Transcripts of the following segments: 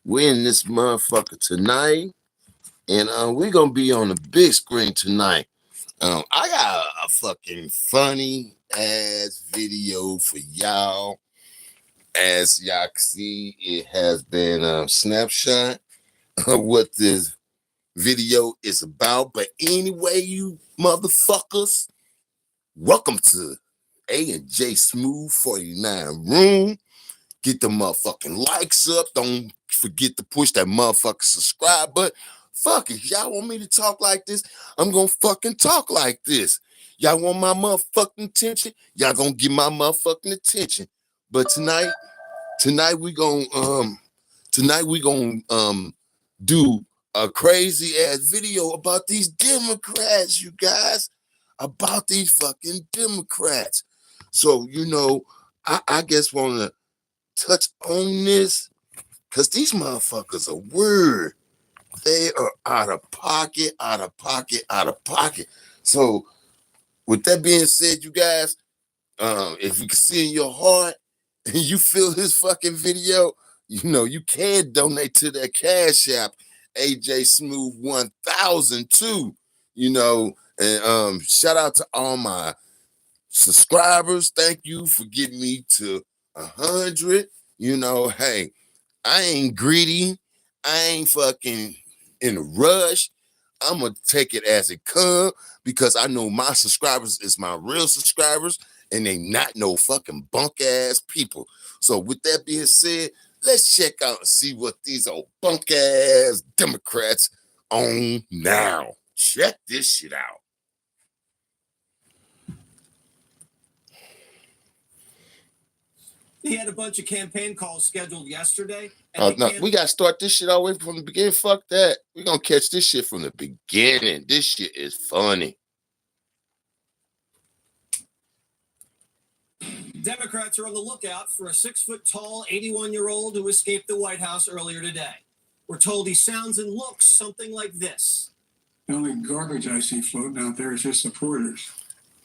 We're in this motherfucker tonight, and we're gonna be on the big screen tonight. I got a fucking funny ass video for y'all. As y'all can see, it has been a snapshot of what this video is about. But anyway, you motherfuckers, welcome to A&J Smooth 49 Room. Get the motherfucking likes up. Don't forget to push that motherfucking subscribe button. Fuck it. Y'all want me to talk like this? I'm gonna fucking talk like this. Y'all want my motherfucking attention? Y'all gonna get my motherfucking attention. But tonight we gonna do a crazy ass video about these Democrats, you guys. About these fucking Democrats. So, I guess wanna touch on this because these motherfuckers are weird. They are out of pocket. So with that being said, you guys, if you can see in your heart and you feel this fucking video, you can donate to that Cash App, AJ Smooth 1002, and shout out to all my subscribers. Thank you for getting me to 100. Hey, I ain't greedy. I ain't fucking in a rush. I'm gonna take it as it comes because I know my subscribers is my real subscribers and they not no fucking bunk ass people. So with that being said, let's check out and see what these old bunk ass Democrats own now. Check this shit out. He had a bunch of campaign calls scheduled yesterday. No, we got to start this shit all the way from the beginning. Fuck that. We're going to catch this shit from the beginning. This shit is funny. Democrats are on the lookout for a 6-foot-tall, 81-year-old who escaped the White House earlier today. We're told he sounds and looks something like this. The only garbage I see floating out there is his supporters.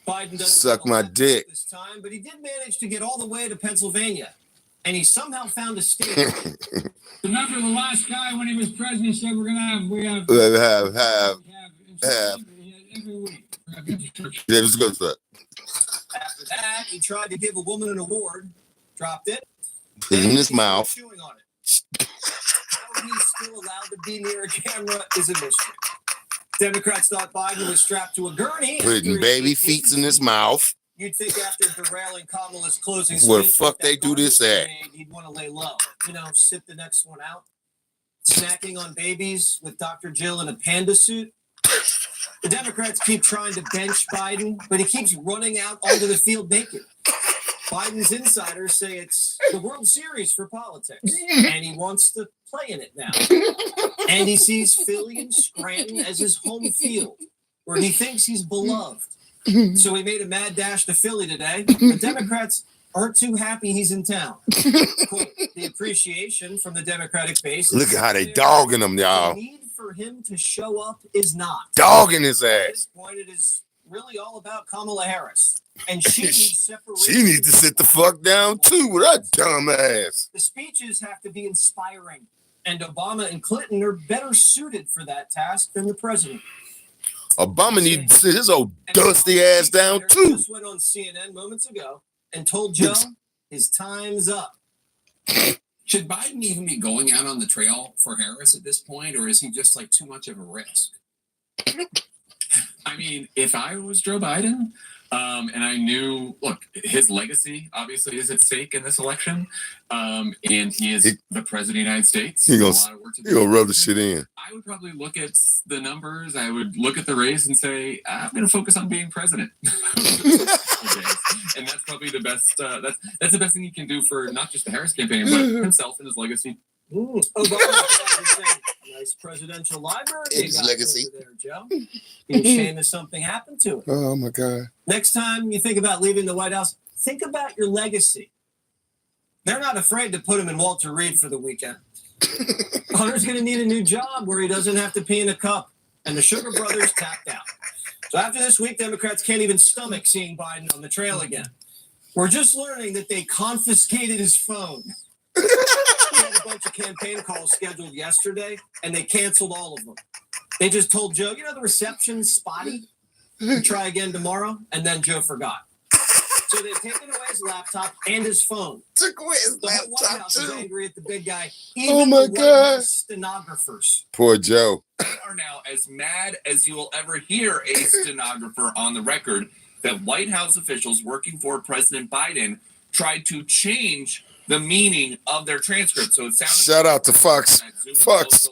Biden doesn't suck my dick this time, but he did manage to get all the way to Pennsylvania, and he somehow found a state. Remember the last guy when he was president said we're gonna have every week. Let's go to that. After that, he tried to give a woman an award, dropped it, put it in his mouth, chewing on it. How he's still allowed to be near a camera is a mystery. Democrats thought Biden was strapped to a gurney. Putting baby feet in his mouth. You'd think after derailing Kamala's closing speech, where the fuck they do this at? He'd want to lay low. Sit the next one out. Snacking on babies with Dr. Jill in a panda suit. The Democrats keep trying to bench Biden, but he keeps running out onto the field naked. Biden's insiders say it's the World Series for politics, and he wants to play in it now. And he sees Philly and Scranton as his home field, where he thinks he's beloved. So he made a mad dash to Philly today. The Democrats aren't too happy he's in town. Quote, the appreciation from the Democratic base. Look at how they dogging him, y'all. The need for him to show up is not. Dogging his ass. At this point, it is really all about Kamala Harris. And she needs separation. She needs to sit the fuck down too with her dumb ass. The speeches have to be inspiring, and Obama and Clinton are better suited for that task than the president. Obama needs to sit his old dusty ass down too. Just went on CNN moments ago and told Joe his time's up. Should Biden even be going out on the trail for Harris at this point, or is he just like too much of a risk? I mean, if I was Joe Biden, and I knew, look, his legacy obviously is at stake in this election, and he is the president of the United States. He gonna rub the shit in. I would probably look at the numbers. I would look at the race and say, I'm going to focus on being president. And that's probably the best. That's the best thing he can do for not just the Harris campaign, but himself and his legacy. Obama, nice presidential library. His legacy. There, Joe. Be a shame if something happened to it. Oh my God. Next time you think about leaving the White House, think about your legacy. They're not afraid to put him in Walter Reed for the weekend. Hunter's going to need a new job where he doesn't have to pee in a cup, and the Sugar Brothers tapped out. So after this week, Democrats can't even stomach seeing Biden on the trail again. We're just learning that they confiscated his phone. had a bunch of campaign calls scheduled yesterday, and they canceled all of them. They just told Joe, the reception's spotty. Try again tomorrow, and then Joe forgot. So they've taken away his laptop and his phone. Took away his The whole White laptop House is too. angry at the big guy. Oh Even my the White God. House stenographers. Poor Joe. They are now as mad as you will ever hear a stenographer on the record that White House officials working for President Biden tried to change the meaning of their transcript. So it sounded Shout out to Fox Fox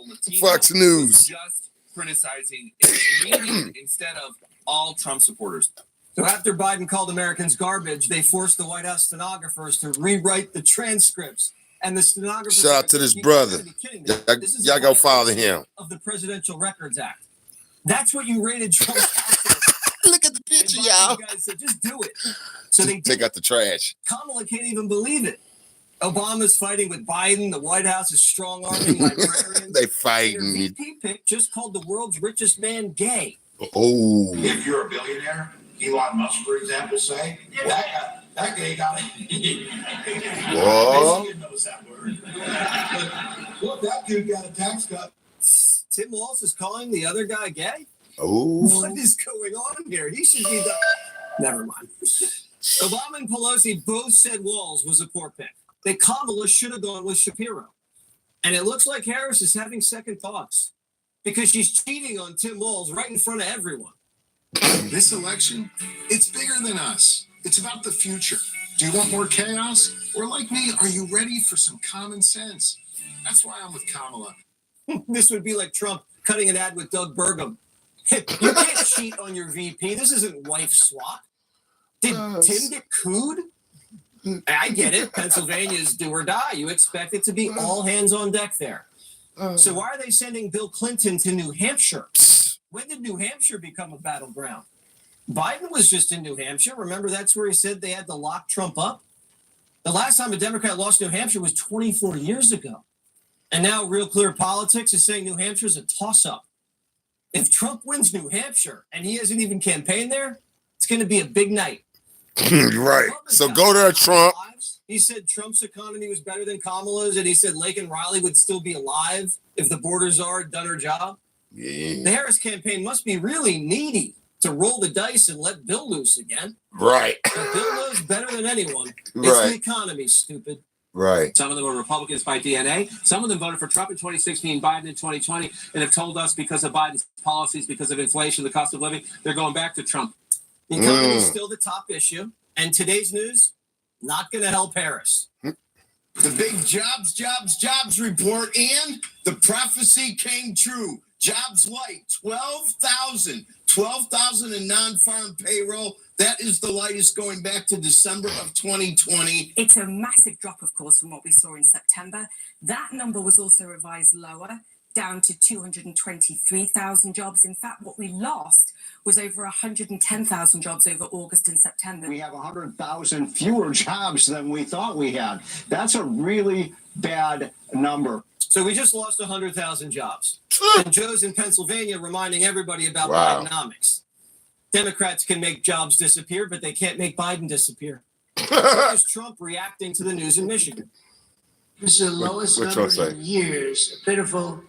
News. was just criticizing its meaning instead of all Trump supporters. So after Biden called Americans garbage, they forced the White House stenographers to rewrite the transcripts. And the stenographers... Shout out to this "You brother. gotta be kidding me. This is Y'all a go follow violation him. of the Presidential Records Act. That's what you rated Trump's house for." Look at the And picture, Biden y'all. guys said, just do it. So they Take did. out the trash. Kamala can't even believe it. Obama's fighting with Biden. The White House is strong-arming librarians. They Their fighting. VP pick just called the world's richest man gay. Oh. If you're a billionaire, Elon Musk, for example, say, that gay got it. Whoa. Michigan knows that word. Look, that dude got a tax cut. Tim Walz is calling the other guy gay? Oh. What is going on here? He should be the... Never mind. Obama and Pelosi both said Walz was a poor pick. That Kamala should have gone with Shapiro. And it looks like Harris is having second thoughts because she's cheating on Tim Walz right in front of everyone. This election, it's bigger than us. It's about the future. Do you want more chaos? Or like me, are you ready for some common sense? That's why I'm with Kamala. This would be like Trump cutting an ad with Doug Burgum. You can't cheat on your VP. This isn't wife swap. Did Tim get cooed? I get it. Pennsylvania's do or die. You expect it to be all hands on deck there. So why are they sending Bill Clinton to New Hampshire? When did New Hampshire become a battleground? Biden was just in New Hampshire. Remember, that's where he said they had to lock Trump up? The last time a Democrat lost New Hampshire was 24 years ago. And now Real Clear Politics is saying New Hampshire is a toss-up. If Trump wins New Hampshire and he hasn't even campaigned there, it's going to be a big night. Right. So go there, Trump. He said Trump's economy was better than Kamala's, and he said Lake and Raleigh would still be alive if the borders are done her job. Yeah. The Harris campaign must be really needy to roll the dice and let Bill loose again. Right. But Bill knows better than anyone. It's Right. the economy, stupid. Right. Some of them are Republicans by DNA. Some of them voted for Trump in 2016, Biden in 2020, and have told us because of Biden's policies, because of inflation, the cost of living, they're going back to Trump. The economy is still the top issue. And today's news, not going to help Harris. The big jobs report, and the prophecy came true. Jobs light, 12,000 in non-farm payroll. That is the lightest going back to December of 2020. It's a massive drop, of course, from what we saw in September. That number was also revised lower, down to 223,000 jobs. In fact, what we lost was over 110,000 jobs over August and September. We have 100,000 fewer jobs than we thought we had. That's a really bad number. So we just lost 100,000 jobs. And Joe's in Pennsylvania reminding everybody about Wow. Bidenomics. Democrats can make jobs disappear, but they can't make Biden disappear. So is Trump reacting to the news in Michigan? This is the lowest What's number Trump in years. A pitiful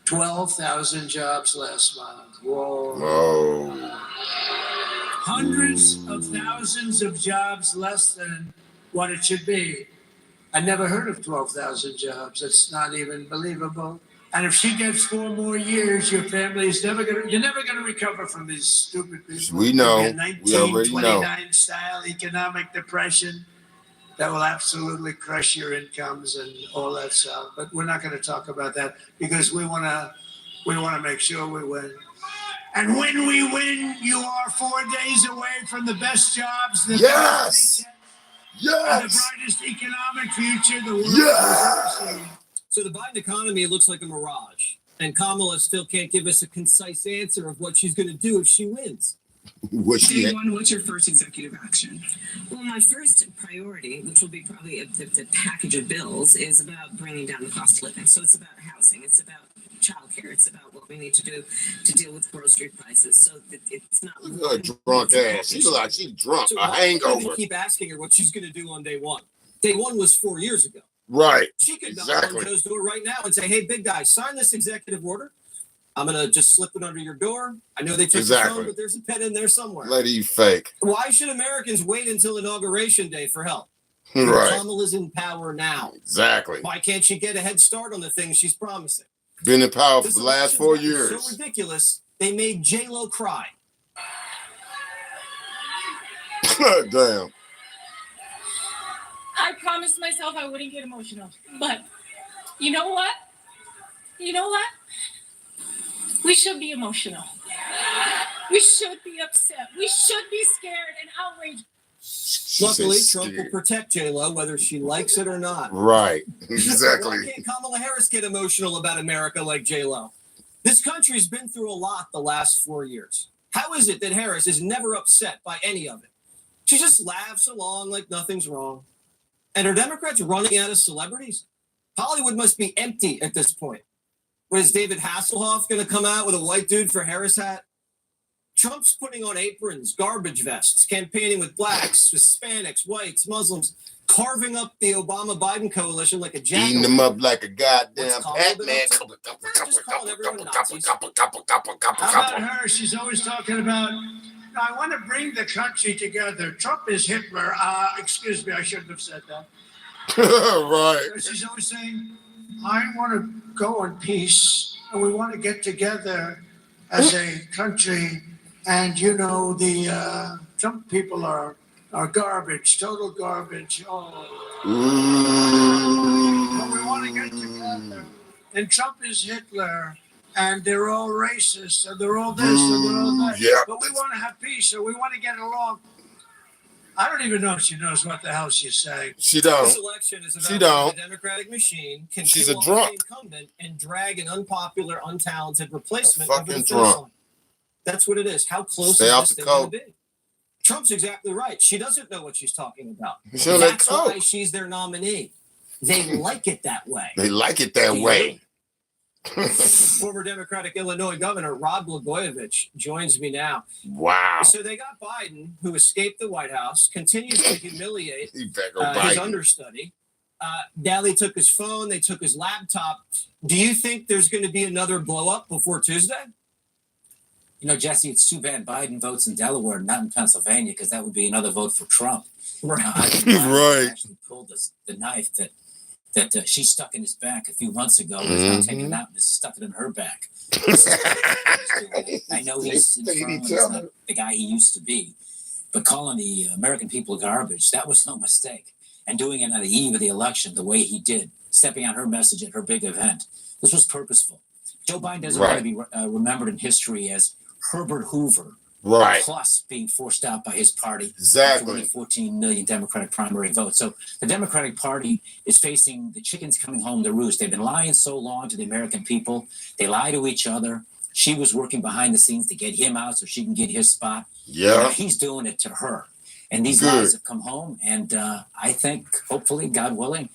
12,000 jobs last month. Whoa. Whoa. Hundreds of thousands of jobs less than what it should be. I never heard of 12,000 jobs. It's not even believable. And if she gets 4 more years, your family's you're never gonna recover from these stupid people. We know. A We already know. 1929 style economic depression that will absolutely crush your incomes and all that stuff. But we're not gonna talk about that because we wanna make sure we win. And when we win, you are 4 days away from the best jobs, the Yes. best paycheck, and the Yes. brightest economic future the world Yes. has ever seen. So the Biden economy looks like a mirage. And Kamala still can't give us a concise answer of what she's going to do if she wins. What she Day had. one, what's your first executive action? Well, my first priority, which will be probably the package of bills, is about bringing down the cost of living. So it's about housing, it's about childcare, it's about what we need to do to deal with grocery prices. So it's not Look at her drunk ass. She look like she's drunk. So A why do they hangover. keep asking her what she's going to do on day one? Day one was 4 years ago. Right. She could knock Exactly. on Joe's door right now and say, "Hey, big guy, sign this executive order. I'm gonna just slip it under your door. I know they took the phone, but there's a pen in there somewhere." Lady, you fake. Why should Americans wait until Inauguration Day for help? Right. Kamala's in power now. Exactly. Why can't she get a head start on the things she's promising? Been in power for This the last election's 4 gotten years. so ridiculous, they made J-Lo cry. Damn. I promised myself I wouldn't get emotional. But you know what? You know what? We should be emotional. We should be upset. We should be scared and outraged. Luckily, Trump will protect J-Lo whether she likes it or not. Right. Exactly. Why can't Kamala Harris get emotional about America like J-Lo? This country's been through a lot the last 4 years. How is it that Harris is never upset by any of it? She just laughs along like nothing's wrong. And are Democrats running out of celebrities? Hollywood must be empty at this point. Was David Hasselhoff going to come out with a white dude for Harris hat? Trump's putting on aprons, garbage vests, campaigning with blacks, Hispanics, whites, Muslims, carving up the Obama-Biden coalition like a jackal. Eating them up like a goddamn Pac-Man. How about her? She's always talking about, I want to bring the country together. Trump is Hitler. Excuse me, I shouldn't have said that. Right. She's always saying, I want to go in peace, and we want to get together as a country. And, you know, the Trump people are garbage, total garbage. Oh. But we want to get together. And Trump is Hitler. And they're all racist. And they're all this and they're all that. Yeah. But we want to have peace. So we want to get along. I don't even know if she knows what the hell she's saying. She don't. This election is about She don't. the Democratic machine can She's kill a off drunk. the incumbent and drag an unpopular, untalented replacement A over the fucking finish drunk. line. That's what it is. How close Stay is off this the thing going coat. to be? Trump's exactly right. She doesn't know what she's talking about. She on that That's coat. why she's their nominee. They like it that way. They like it that way. Former Democratic Illinois Governor Rod Blagojevich joins me now. Wow. So they got Biden, who escaped the White House, continues to humiliate He better go his Biden. understudy. Now they took his phone, they took his laptop. Do you think there's going to be another blow up before Tuesday? You know, Jesse, it's too bad Biden votes in Delaware, not in Pennsylvania, because that would be another vote for Trump. Right. I think Biden Right. actually pulled the knife that she stuck in his back a few months ago. He's now taken it out and has stuck it in her back. I know he's infirm, he's not the guy he used to be, but calling the American people garbage, that was no mistake. And doing it on the eve of the election the way he did, stepping on her message at her big event, this was purposeful. Joe Biden doesn't want to be remembered in history as Herbert Hoover, Right. plus being forced out by his party. Exactly. After winning 14 million Democratic primary votes. So the Democratic Party is facing the chickens coming home to roost. They've been lying so long to the American people. They lie to each other. She was working behind the scenes to get him out so she can get his spot. Yeah. Now he's doing it to her. And these Good. lies have come home. And I think, hopefully, God willing,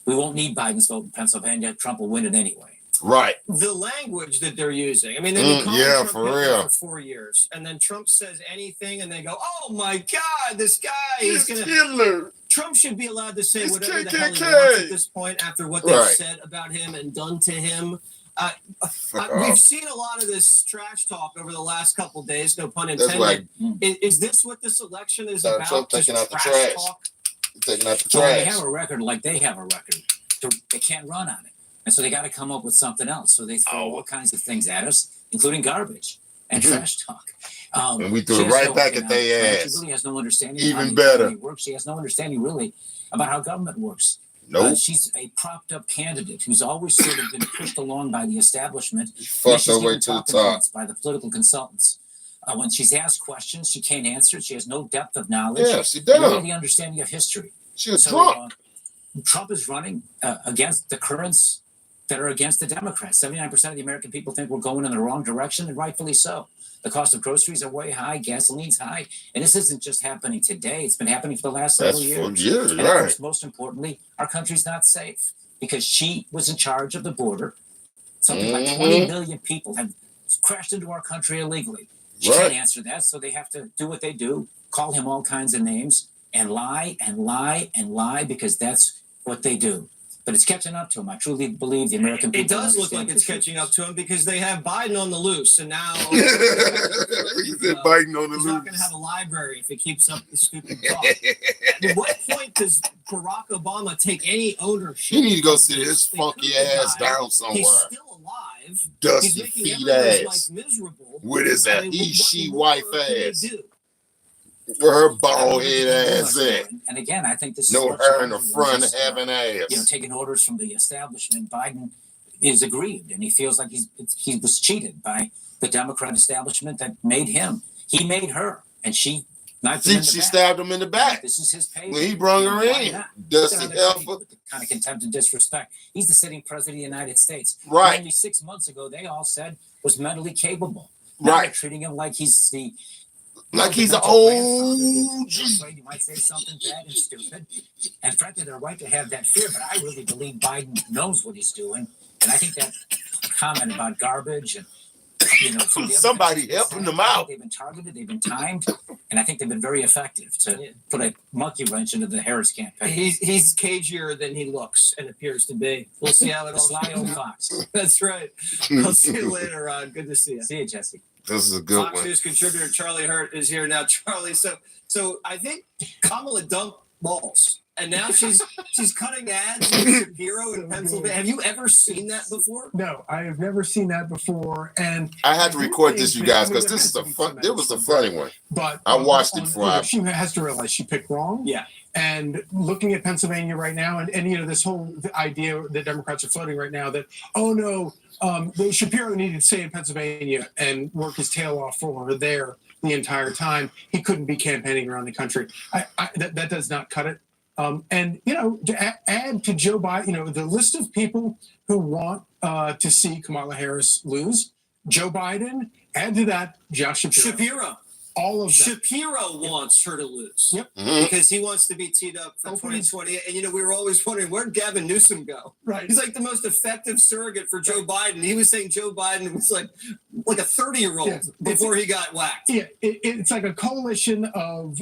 we won't need Biden's vote in Pennsylvania. Trump will win it anyway. Right. The language that they're using. I mean, they've been calling yeah, Trump for Hitler real. for 4 years. And then Trump says anything and they go, oh my God, this guy is It's going to. Hitler. Trump should be allowed to say It's whatever the hell he KKK. wants at this point after what they've Right. said about him and done to him. Fuck We've off. seen a lot of this trash talk over the last couple of days, no pun That's intended. like Is this what this election is Donald about? Trump Just taking out the trash trash. talk? taking out the Well, they trash. have a record like they have a record. They can't run on it. And so they got to come up with something else. So they throw all kinds of things at us, including garbage and trash talk. And we threw she it has right no back at economic their plan. ass. She really has no understanding Even of how the better. economy works. She has no understanding really about how government works. Nope. She's a propped up candidate who's always sort of been pushed along by the establishment. Fucked her She's way given to the talking top. points by the political consultants. When she's asked questions, she can't answer. She has no depth of knowledge. Yeah, she Nor does. the understanding of history. She's So, drunk. Trump is running against the currents that are against the Democrats. 79% of the American people think we're going in the wrong direction, and rightfully so. The cost of groceries are way high, gasoline's high, and this isn't just happening today. It's been happening for the last That's several for years. years, And of right. course, most importantly, our country's not safe because she was in charge of the border. Something like 20 million people have crashed into our country illegally. She Right. can't answer that, so they have to do what they do, call him all kinds of names, and lie and lie and lie because that's what they do. But it's catching up to him. I truly believe the American people. It does look like understand it's the catching up to him because they have Biden on the loose, and now He said Biden on the he's loose. not going to have a library if he keeps up the stupid talk. At what point does Barack Obama take any ownership? He need to go sit his They funky cooked the ass guy. down somewhere. He's still alive. Dusty He's making feet everyone's ass. life miserable. With his I mean, he-she what wife more can he ass. do? Where her bald head ass at. And again, I think this is No what hair in the challenges front, us, having ass. you know, taking orders from the establishment. Biden is aggrieved, and he feels like he was cheated by the Democrat establishment that made him. He made her, and she knifed him in the She back. stabbed him in the back. This is his pay. When he brung her Why in. not? Dusty Look at how they're treating him heifer. with the kind of contempt and disrespect. He's the sitting president of the United States. Right. Only 6 months ago, they all said was mentally capable. Now Right. they're treating him like he's the Like he's an old. old. You might say something bad and stupid, and frankly, they're right to have that fear. But I really believe Biden knows what he's doing, and I think that comment about garbage and from the Somebody helping them out. They've been targeted, they've been timed, and I think they've been very effective to put a monkey wrench into the Harris campaign. He's cagier than he looks and appears to be. We'll see how it The all sly old fox. That's right. I'll see you later, Ron. Good to see you. See you, Jesse. This is a good Fox one. News contributor Charlie Hurt is here now. Charlie, so I think Kamala dumped balls, and now she's cutting ads with Shapiro in Pennsylvania. Have you ever seen that before? No, I have never seen that before, and I had to record this, you guys, because there this is has a to be fun. some It was a ads, funny one. But I watched it before. she has to realize she picked wrong. Yeah. And looking at Pennsylvania right now, and this whole idea that Democrats are floating right now that, oh no, Shapiro needed to stay in Pennsylvania and work his tail off for her there the entire time. He couldn't be campaigning around the country. That does not cut it. And to add to Joe Biden, the list of people who want to see Kamala Harris lose, Joe Biden, add to that Josh Shapiro. All of them. Shapiro wants her to lose. Yep. Because he wants to be teed up for 2020. And, we were always wondering, where'd Gavin Newsom go? Right. He's like the most effective surrogate for Joe Biden. He was saying Joe Biden was like a 30-year-old before he got whacked. Yeah, it's like a coalition of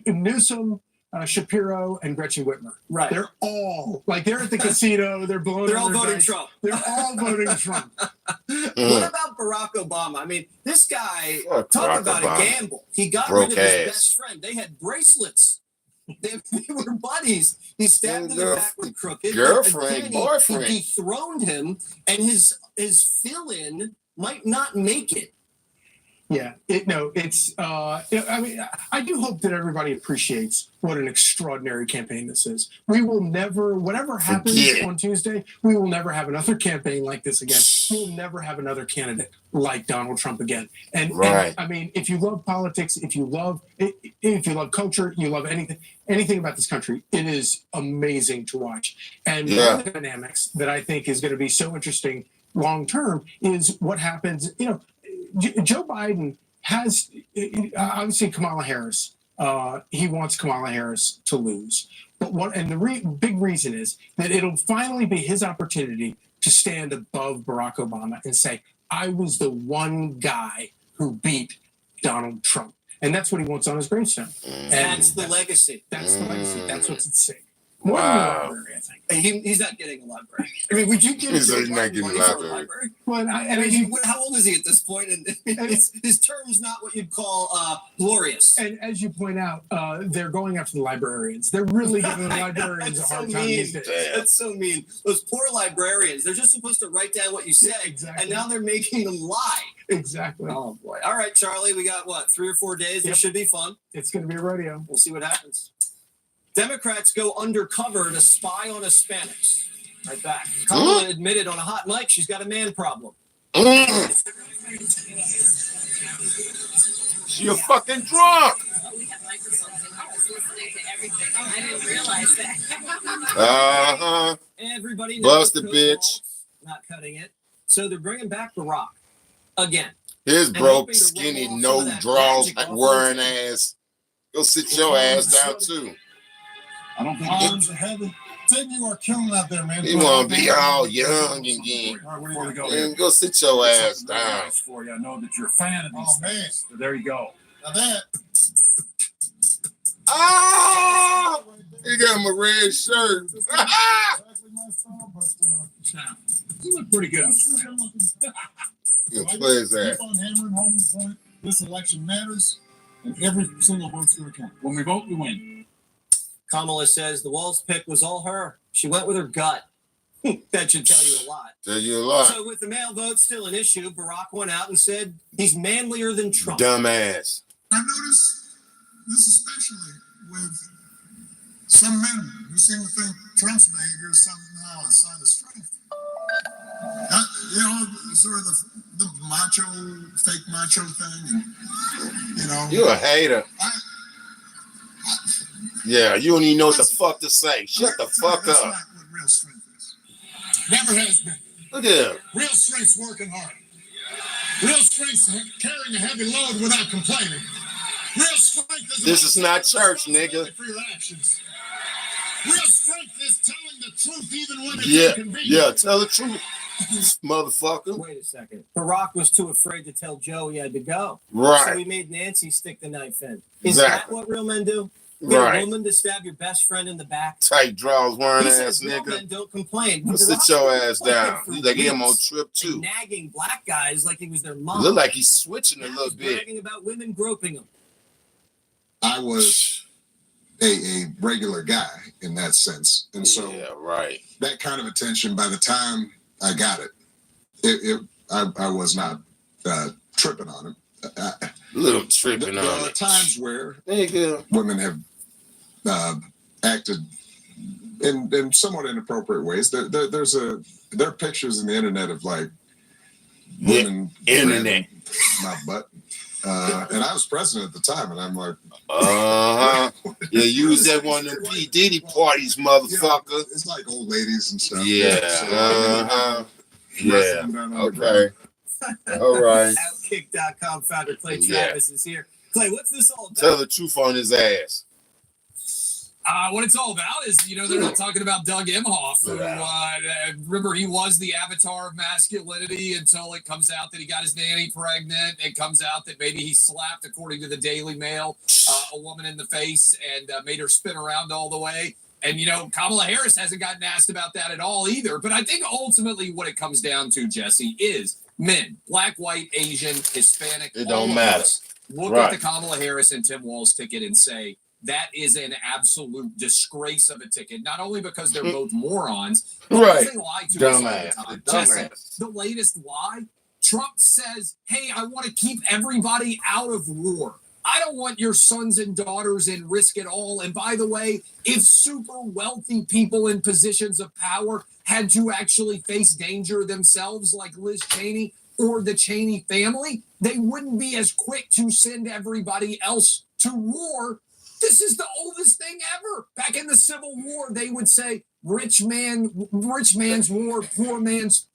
Newsom, Shapiro, and Gretchen Whitmer. Right. They're all, they're at the casino, they're blowing They're all their voting dice. Trump. They're all voting Trump. What about Barack Obama? I mean, this guy, Fuck talk Barack about Obama. a gamble. He got Broke rid of his ass. best friend. They had bracelets. They were buddies. He stabbed him in the back with crooked. Girlfriend, Again, boyfriend. He dethroned him, and his fill-in might not make it. Yeah, it's. I mean, I do hope that everybody appreciates what an extraordinary campaign this is. We will never, whatever happens on Tuesday, we will never have another campaign like this again. We will never have another candidate like Donald Trump again. And I mean, if you love politics, if you love culture, you love anything about this country, it is amazing to watch. And one of the dynamics that I think is going to be so interesting long term is what happens. Joe Biden has obviously Kamala Harris. He wants Kamala Harris to lose. But the big reason is that it'll finally be his opportunity to stand above Barack Obama and say, I was the one guy who beat Donald Trump. And that's what he wants on his gravestone. And That's the legacy. That's the legacy. That's what's at stake. Wow. He's not getting a library. I mean, would you give He's Joe not Biden getting money a for a library. library? Well, How old is he at this point? And his term's not what you'd call glorious. And as you point out, they're going after the librarians. They're really giving the librarians a hard time these days. That's so mean. Those poor librarians, they're just supposed to write down what you say, and now they're making them lie. Exactly. Oh, boy. All right, Charlie, we got, 3 or 4 days? This should be fun. It's going to be a rodeo. We'll see what happens. Democrats go undercover to spy on Hispanics. Right back. Kamala admitted on a hot mic she's got a man problem. She a fucking drunk. We have microphones and I was listening to everything. I didn't realize that. Uh-huh. Everybody Bust knows the Coach bitch. Waltz not cutting it. So they're bringing back Barack again. His And broke, hoping to skinny, roll off no some of that draws magic off wearing of ass. Go sit your ass down too. I don't think arms are heavy. Tim, you are killing out there, man. You want to be all young again. All right, where do we go? And go sit your ass down. For you. I know that you're a fan of these things. So there you go. Now that. Oh, he got him a red shirt. lifestyle, but You look pretty good. Yeah, play his ass. Keep on hammering home the point. This election matters, and every single vote's going to count. When we vote, we win. Kamala says the Walls pick was all her. She went with her gut. That should tell you a lot. Tell you a lot. So with the male vote still an issue, Barack went out and said he's manlier than Trump. Dumbass. I've noticed this especially with some men who seem to think Trump's behavior is somehow a sign of strength. You know, sort of the macho, fake macho thing. And, you know, You a hater. Yeah, you don't even know what the fuck to say. Shut the fuck that's up. not what real strength is. Never has been. Look at him. Real strength's working hard. Real strength's carrying a heavy load without complaining. Real strength is This is not church, nigga. for your actions. Real strength is telling the truth even when it's Yeah, inconvenient. yeah, tell the truth, motherfucker. Wait a second. Barack was too afraid to tell Joe he had to go. Right. So he made Nancy stick the knife in. Is Exactly. that what real men do? Get Right. a woman to stab your best friend in the back? Tight drawers wearing He ass says real nigga. men don't complain. Sit Barack your was ass complaining down. for He's like him on weeks trip and two. nagging black guys like he was their mom. Look like he's switching a Now little he's bit. bragging about women groping him. I was a regular guy in that sense. And so Yeah, right. that kind of attention, by the time I got it, I was not tripping on it. Little tripping There on are it. times where Nigga. women have acted in somewhat inappropriate ways. There are pictures in the internet of like women internet. grabbing my butt. And I was president at the time, and I'm like, Yeah, you was at one of them P. Diddy parties, motherfucker. It's like old ladies and stuff. Yeah. So, Yeah. Okay. All right. Outkick.com founder Clay Yeah. Travis is here. Clay, what's this all about? Tell the truth on his ass. What it's all about is, they're not talking about Doug Emhoff. Who, remember, he was the avatar of masculinity until it comes out that he got his nanny pregnant. It comes out that maybe he slapped, according to the Daily Mail, a woman in the face and made her spin around all the way. And, Kamala Harris hasn't gotten asked about that at all either. But I think ultimately what it comes down to, Jesse, is men, black, white, Asian, Hispanic. It don't matter. Look at the Kamala Harris and Tim Walz ticket and say, that is an absolute disgrace of a ticket. Not only because they're both morons, but because they lie to us all the time. Jesse, the latest lie, Trump says, hey, I want to keep everybody out of war. I don't want your sons and daughters in risk at all. And by the way, if super wealthy people in positions of power had to actually face danger themselves, like Liz Cheney or the Cheney family, they wouldn't be as quick to send everybody else to war. This is the oldest thing ever. Back in the Civil War, they would say, rich man's war, poor man's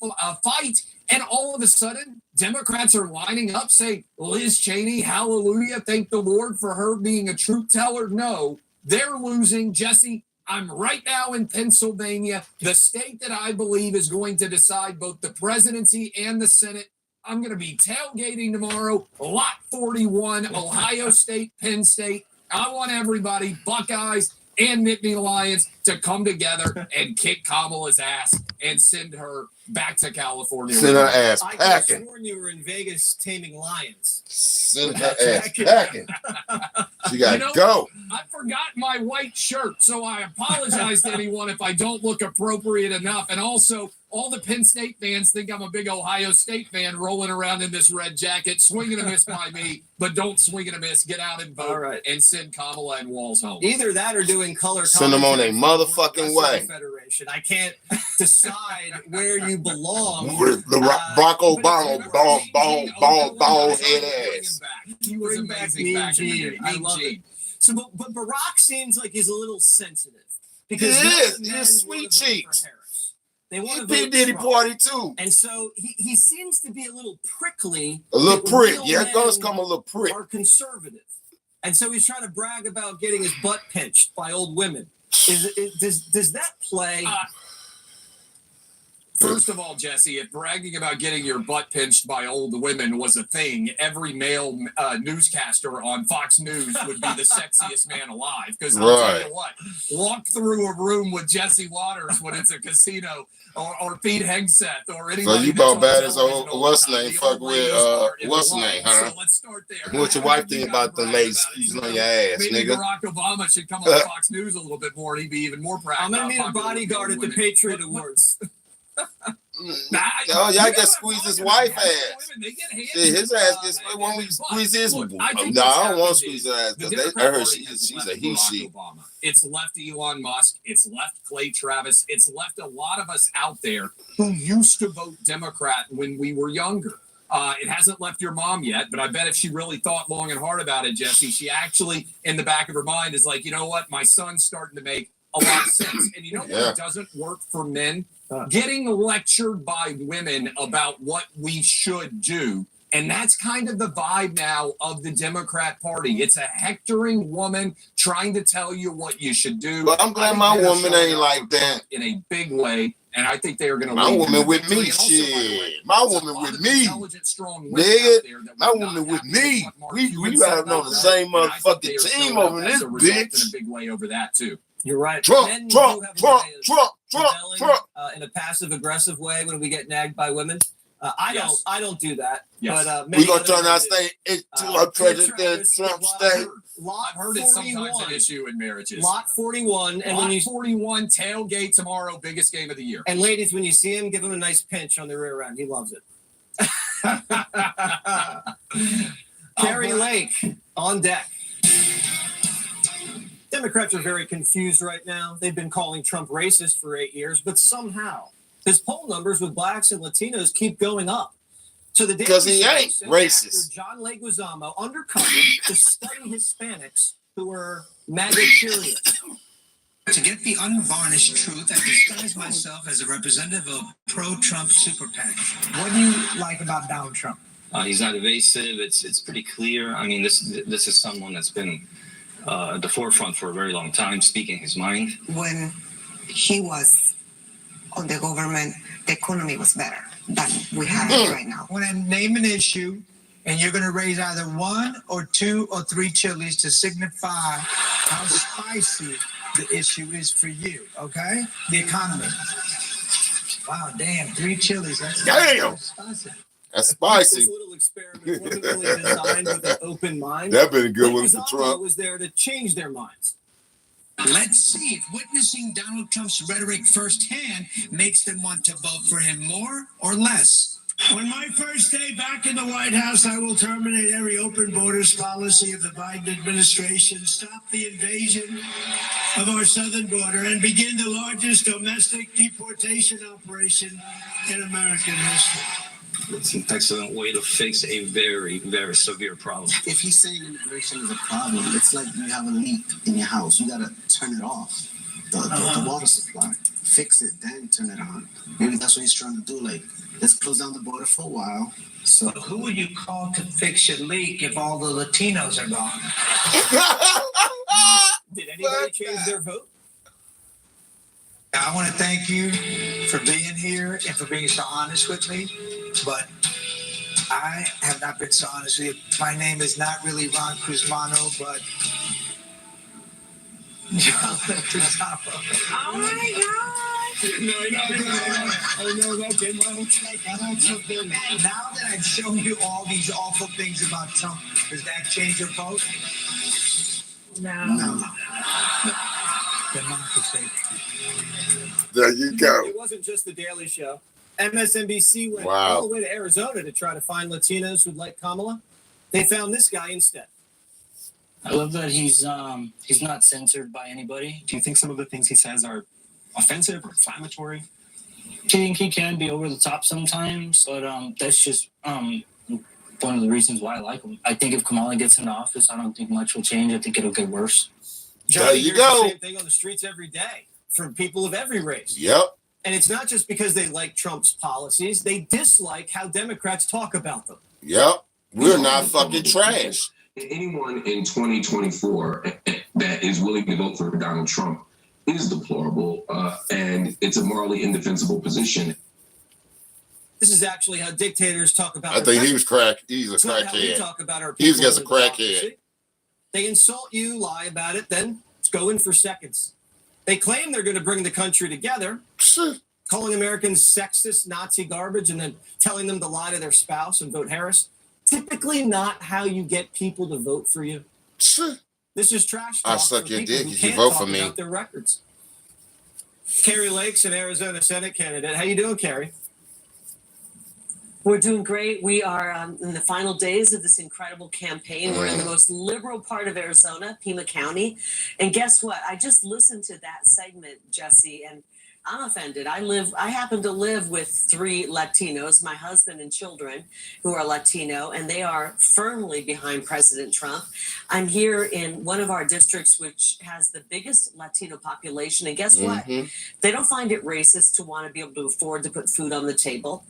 fight. And all of a sudden, Democrats are lining up saying, Liz Cheney, hallelujah, thank the Lord for her being a truth teller. No, they're losing. Jesse, I'm right now in Pennsylvania, the state that I believe is going to decide both the presidency and the Senate. I'm going to be tailgating tomorrow, Lot 41, Ohio State, Penn State. I want everybody, Buckeyes and Nittany Lions, to come together and kick Kamala's ass and send her back to California. Send her ass I packing. could sworn you were in Vegas taming lions. Send her ass packing. She got to go. I forgot my white shirt, so I apologize to anyone if I don't look appropriate enough. And also, all the Penn State fans think I'm a big Ohio State fan rolling around in this red jacket. Swing and a miss by me, but don't swing and a miss. Get out and vote and send Kamala and Walz home. Either that or doing color Send them on a commentary for motherfucking the way. Federation. I can't decide where you belong. The Barack Obama, bald head ass. He was Bring back amazing Mean back in the Gene. day. I Mean love Gene. it. So, but Barack seems like he's a little sensitive. He Because is. most men He's wanna sweet vote for cheeks. Harris. They want He to P. vote Diddy Trump. party too. And so he seems to be a little prickly. A little that prick. real Yeah, it does men come a little prick. Are conservative. And so he's trying to brag about getting his butt pinched by old women. Does that play First of all, Jesse, if bragging about getting your butt pinched by old women was a thing, every male newscaster on Fox News would be the sexiest man alive. Because I'll tell you what, walk through a room with Jesse Waters when it's a casino, or Pete Hegseth, or anybody. So you about bad as old, what's name? Fuck with what's name, huh? So let's start there. What your wife think about the ladies squeezing on your ass, Maybe nigga? Barack Obama should come on Fox News a little bit more, and he'd be even more proud. I'm gonna need a bodyguard at the Patriot Awards. No, y'all just squeeze his wife ass. Shit, his ass gets when we squeeze his. No, I don't want to squeeze her ass because I heard she's a he she. It's left Elon Musk. It's left Clay Travis. It's left a lot of us out there who used to vote Democrat when we were younger. It hasn't left your mom yet, but I bet if she really thought long and hard about it, Jesse, she actually, in the back of her mind, is like, you know what? My son's starting to make a lot of sense. And you know what doesn't work for men? Getting lectured by women about what we should do. And that's kind of the vibe now of the Democrat Party. It's a hectoring woman trying to tell you what you should do. But I'm glad my woman ain't like that. In a big way. And I think they are going to. My woman with me, shit. My woman with me, nigga. My woman with me. We out on the same motherfucking team over this bitch. In a big way over that too. You're right. Trump. In a passive aggressive way when we get nagged by women. I don't do that. Yes. But we're gonna turn our state into a President Trump state. I've heard it's sometimes an issue in marriages. Lot 41, and when you 41 tailgate tomorrow, biggest game of the year. And ladies, when you see him, give him a nice pinch on the rear end. He loves it. Carrie Lake on deck. Democrats are very confused right now. They've been calling Trump racist for 8 years, but somehow his poll numbers with blacks and Latinos keep going up. So the because he ain't racist. John Leguizamo undercover to study Hispanics who are MAGA curious. To get the unvarnished truth, I disguise myself as a representative of pro-Trump super PAC. What do you like about Donald Trump? He's not evasive. It's pretty clear. I mean, this is someone that's been at the forefront for a very long time, speaking his mind. When he was on the government, the economy was better than we have it right now. When I name an issue, and you're going to raise either 1 or 2 or 3 chilies to signify how spicy the issue is for you, okay? The economy. Wow, damn, 3 chilies. That's spicy. That's spicy. This little experiment wasn't really designed with an open mind. That been a good one for Trump. Was there to change their minds. Let's see if witnessing Donald Trump's rhetoric firsthand makes them want to vote for him more or less. On my first day back in the White House, I will terminate every open borders policy of the Biden administration, stop the invasion of our southern border, and begin the largest domestic deportation operation in American history. It's an excellent way to fix a very, very severe problem. If he's saying immigration is a problem, it's like you have a leak in your house. You gotta turn it off, the water supply. Fix it, then turn it on. Maybe that's what he's trying to do. Like, let's close down the border for a while. So who would you call to fix your leak if all the Latinos are gone? Did anybody change their vote? I want to thank you for being here and for being so honest with me, but I have not been so honest with you. My name is not really Ron Cruzmano, but John Cruzmano. Oh my God! Now that I've shown you all these awful things about Trump, does that change your vote? No. Democracy. There you go. It wasn't just the Daily Show. MSNBC went Wow. all the way to Arizona to try to find Latinos who'd like Kamala. They found this guy instead. I love that he's not censored by anybody. Do you think some of the things he says are offensive or inflammatory? I think he can be over the top sometimes, but that's just one of the reasons why I like him. I think if Kamala gets into office, I don't think much will change. I think it'll get worse. There you go. The same thing on the streets every day from people of every race. Yep. And it's not just because they like Trump's policies. They dislike how Democrats talk about them. Yep. We're not fucking trash. Anyone in 2024 that is willing to vote for Donald Trump is deplorable, and it's a morally indefensible position. This is actually how dictators talk about. I think he was crack. He's a It's not how we crackhead. talk about our He's people just a in crackhead. democracy. They insult you, lie about it, then go in for seconds. They claim they're going to bring the country together, calling Americans sexist, Nazi garbage, and then telling them to lie to their spouse and vote Harris. Typically not how you get people to vote for you. This is trash talk. I suck for your people dick who if you can't vote talk for me. about their records. Carrie Lake's an Arizona Senate candidate. How you doing, Carrie? We're doing great. We are in the final days of this incredible campaign. We're in the most liberal part of Arizona, Pima County. And guess what? I just listened to that segment, Jesse, and I'm offended. I happen to live with 3 Latinos, my husband and children who are Latino, and they are firmly behind President Trump. I'm here in one of our districts, which has the biggest Latino population. And guess what? They don't find it racist to want to be able to afford to put food on the table.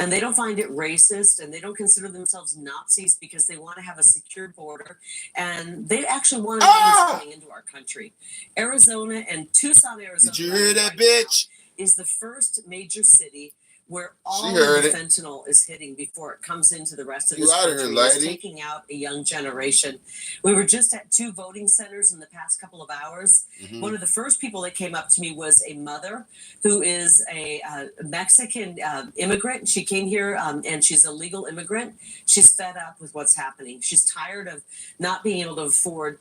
And they don't find it racist, and they don't consider themselves Nazis because they want to have a secure border. And they actually want to know who's coming into our country. Arizona and Tucson, Arizona. Did you hear that, bitch? Is the first major city where all She of heard the it. fentanyl is hitting before it comes into the rest of You this outta here, country. It's lady. taking out a young generation. We were just at 2 voting centers in the past couple of hours. One of the first people that came up to me was a mother who is a Mexican immigrant. She came here and she's a legal immigrant. She's fed up with what's happening. She's tired of not being able to afford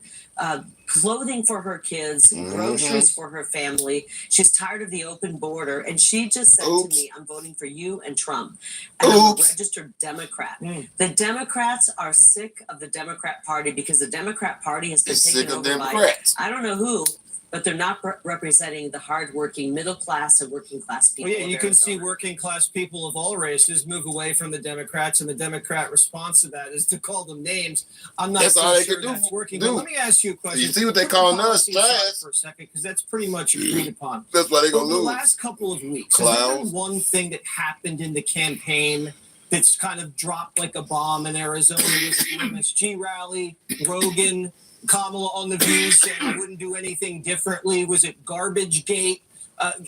clothing for her kids, groceries for her family. She's tired of the open border. And she just said to me, I'm voting for you and Trump. And I'm a registered Democrat. The Democrats are sick of the Democrat Party because the Democrat Party has been taken over by, I don't know who, but they're not representing the hardworking middle class and working class people. Well, yeah, you of can Arizona. see working class people of all races move away from the Democrats, and the Democrat response to that is to call them names. I'm not That's so all they sure can do. that's working. But let me ask you a question. You see what they Put the calling us policy aside trash. for a second, because that's pretty much agreed upon. That's why they gonna Over lose. the last couple of weeks, has there Clowns. been one thing that happened in the campaign that's kind of dropped like a bomb in Arizona? Was the MSG rally, Rogan, Kamala on the View saying I wouldn't do anything differently? Was it Garbage Gate?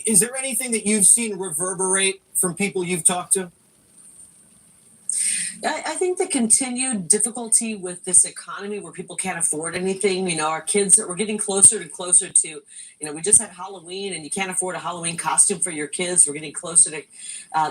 Is there anything that you've seen reverberate from people you've talked to? I think the continued difficulty with this economy where people can't afford anything, our kids, we're getting closer and closer to, we just had Halloween and you can't afford a Halloween costume for your kids. We're getting closer to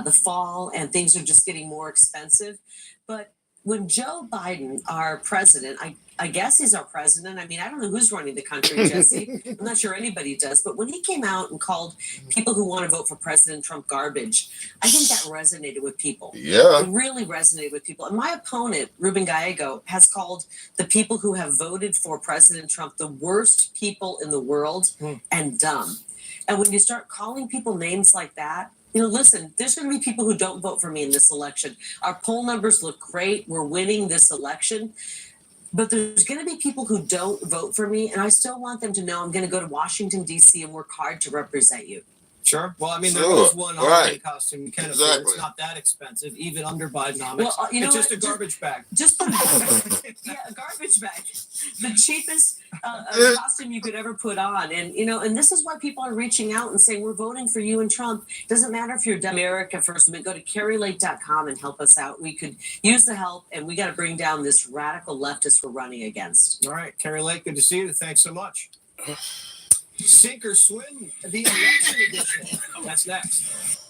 the fall and things are just getting more expensive. But when Joe Biden, our president, I guess he's our president. I mean, I don't know who's running the country, Jesse. I'm not sure anybody does. But when he came out and called people who want to vote for President Trump garbage, I think that resonated with people. Yeah. It really resonated with people. And my opponent, Ruben Gallego, has called the people who have voted for President Trump the worst people in the world and dumb. And when you start calling people names like that, listen, there's going to be people who don't vote for me in this election. Our poll numbers look great. We're winning this election. But there's going to be people who don't vote for me, and I still want them to know I'm going to go to Washington, D.C. and work hard to represent you. Sure. Well, I mean, there Sure. is one Right. Halloween costume you can afford. Exactly. It's not that expensive, even under Bidenomics. Well, it's just a garbage bag. Just put a garbage bag. The cheapest costume you could ever put on. And, and this is why people are reaching out and saying, we're voting for you and Trump. Doesn't matter if you're America First. Go to carrielake.com and help us out. We could use the help, and we got to bring down this radical leftist we're running against. All right. Carrie Lake, good to see you. Thanks so much. Sink or swim, the election edition. That's next.